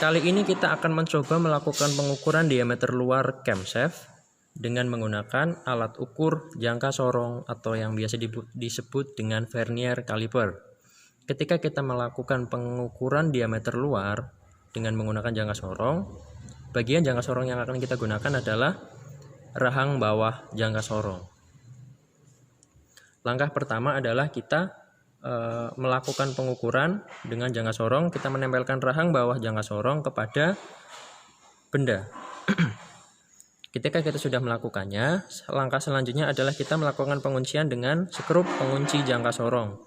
Kali ini kita akan mencoba melakukan pengukuran diameter luar camshaft dengan menggunakan alat ukur jangka sorong atau yang biasa disebut dengan vernier caliper. Ketika kita melakukan pengukuran diameter luar dengan menggunakan jangka sorong, bagian jangka sorong yang akan kita gunakan adalah rahang bawah jangka sorong. Langkah pertama adalah kita melakukan pengukuran dengan jangka sorong. Kita menempelkan rahang bawah jangka sorong kepada benda. Ketika kita sudah melakukannya, langkah selanjutnya adalah kita melakukan penguncian dengan skrup pengunci jangka sorong.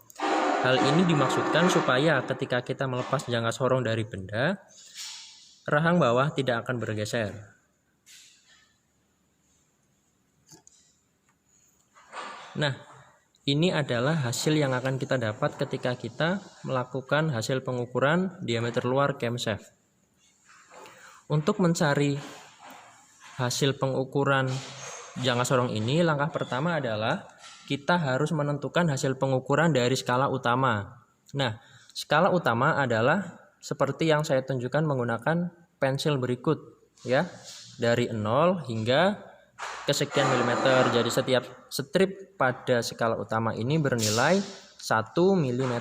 Hal ini dimaksudkan supaya ketika kita melepas jangka sorong dari benda, rahang bawah tidak akan bergeser. Nah, ini adalah hasil yang akan kita dapat ketika kita melakukan hasil pengukuran diameter luar camshaft. Untuk mencari hasil pengukuran jangka sorong ini, langkah pertama adalah kita harus menentukan hasil pengukuran dari skala utama. Nah, skala utama adalah seperti yang saya tunjukkan menggunakan pensil berikut, ya, dari 0 hingga kesekian milimeter. Jadi setiap strip pada skala utama ini bernilai 1 mm.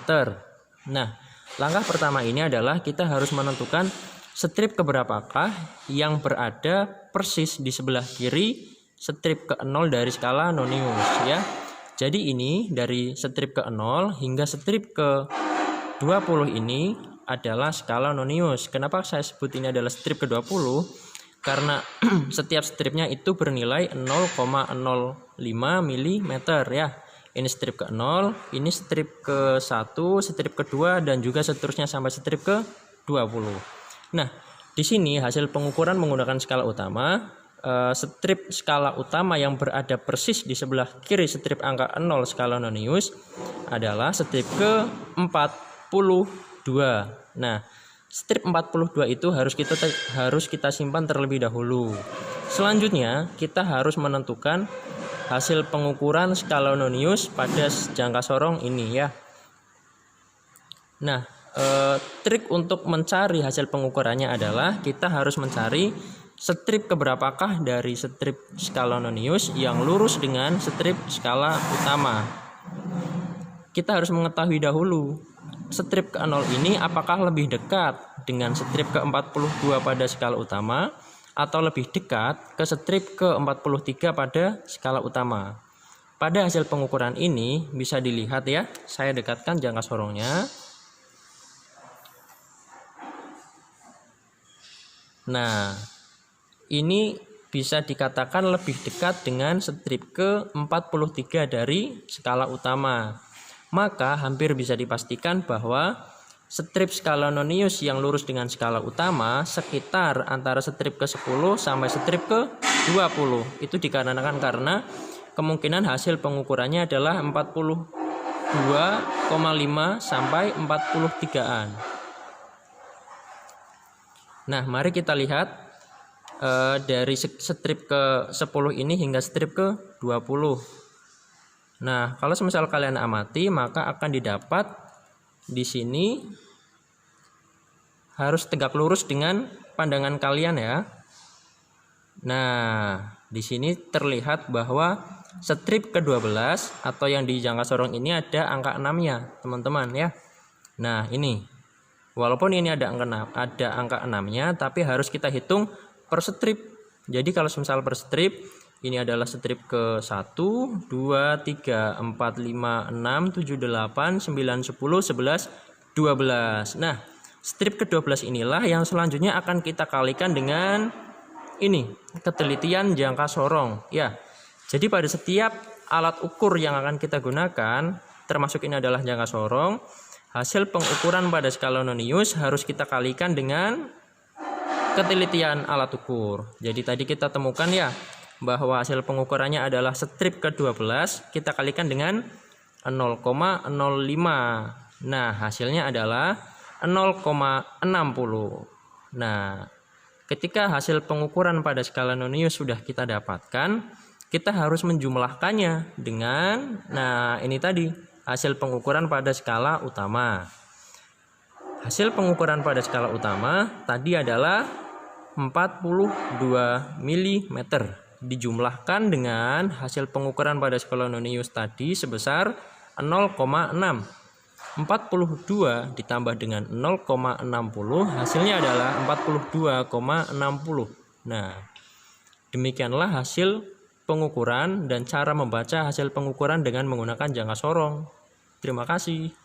Nah, langkah pertama ini adalah kita harus menentukan strip keberapakah yang berada persis di sebelah kiri strip ke-0 dari skala nonius, ya. Jadi ini dari strip ke-0 hingga strip ke-20 ini adalah skala nonius. Kenapa saya sebut ini adalah strip ke-20? Karena setiap stripnya itu bernilai 0,05 mm, ya. Ini strip ke-0, ini strip ke-1, strip ke-2, dan juga seterusnya sampai strip ke-20. Nah, di sini hasil pengukuran menggunakan skala utama. Strip skala utama yang berada persis di sebelah kiri strip angka 0 skala nonius adalah strip ke-42. Nah, strip 42 itu harus kita simpan terlebih dahulu. Selanjutnya, kita harus menentukan hasil pengukuran skala nonius pada jangka sorong ini, ya. Nah, trik untuk mencari hasil pengukurannya adalah kita harus mencari strip keberapakah dari strip skala nonius yang lurus dengan strip skala utama. Kita harus mengetahui dahulu strip ke-0 ini apakah lebih dekat dengan strip ke-42 pada skala utama atau lebih dekat ke strip ke-43 pada skala utama. Pada hasil pengukuran ini bisa dilihat, ya, saya dekatkan jangka sorongnya. Nah, ini bisa dikatakan lebih dekat dengan strip ke-43 dari skala utama. Maka hampir bisa dipastikan bahwa strip skala nonius yang lurus dengan skala utama sekitar antara strip ke-10 sampai strip ke-20. Itu dikarenakan karena kemungkinan hasil pengukurannya adalah 42,5 sampai 43-an. Nah, mari kita lihat dari strip ke-10 ini hingga strip ke-20. Nah, kalau semisal kalian amati, maka akan didapat di sini harus tegak lurus dengan pandangan kalian, ya. Nah, di sini terlihat bahwa strip ke-12 atau yang di jangka sorong ini ada angka 6-nya, teman-teman, ya. Nah, ini. Walaupun ini ada angka 6-nya, tapi harus kita hitung per strip. Jadi kalau semisal per strip, ini adalah strip ke-1, 2, 3, 4, 5, 6, 7, 8, 9, 10, 11, 12. Nah, strip ke-12 inilah yang selanjutnya akan kita kalikan dengan ini, ketelitian jangka sorong, ya. Jadi pada setiap alat ukur yang akan kita gunakan, termasuk ini adalah jangka sorong, hasil pengukuran pada skala nonius harus kita kalikan dengan ketelitian alat ukur. Jadi tadi kita temukan, ya, bahwa hasil pengukurannya adalah strip ke-12 kita kalikan dengan 0,05. Nah, hasilnya adalah 0,60. Nah, ketika hasil pengukuran pada skala nonius sudah kita dapatkan, kita harus menjumlahkannya dengan, nah, ini tadi hasil pengukuran pada skala utama. Hasil pengukuran pada skala utama tadi adalah 42 mm. Dijumlahkan dengan hasil pengukuran pada skala Nonius tadi sebesar 0,6. 42 ditambah dengan 0,60 hasilnya adalah 42,60. Nah, demikianlah hasil pengukuran dan cara membaca hasil pengukuran dengan menggunakan jangka sorong. Terima kasih.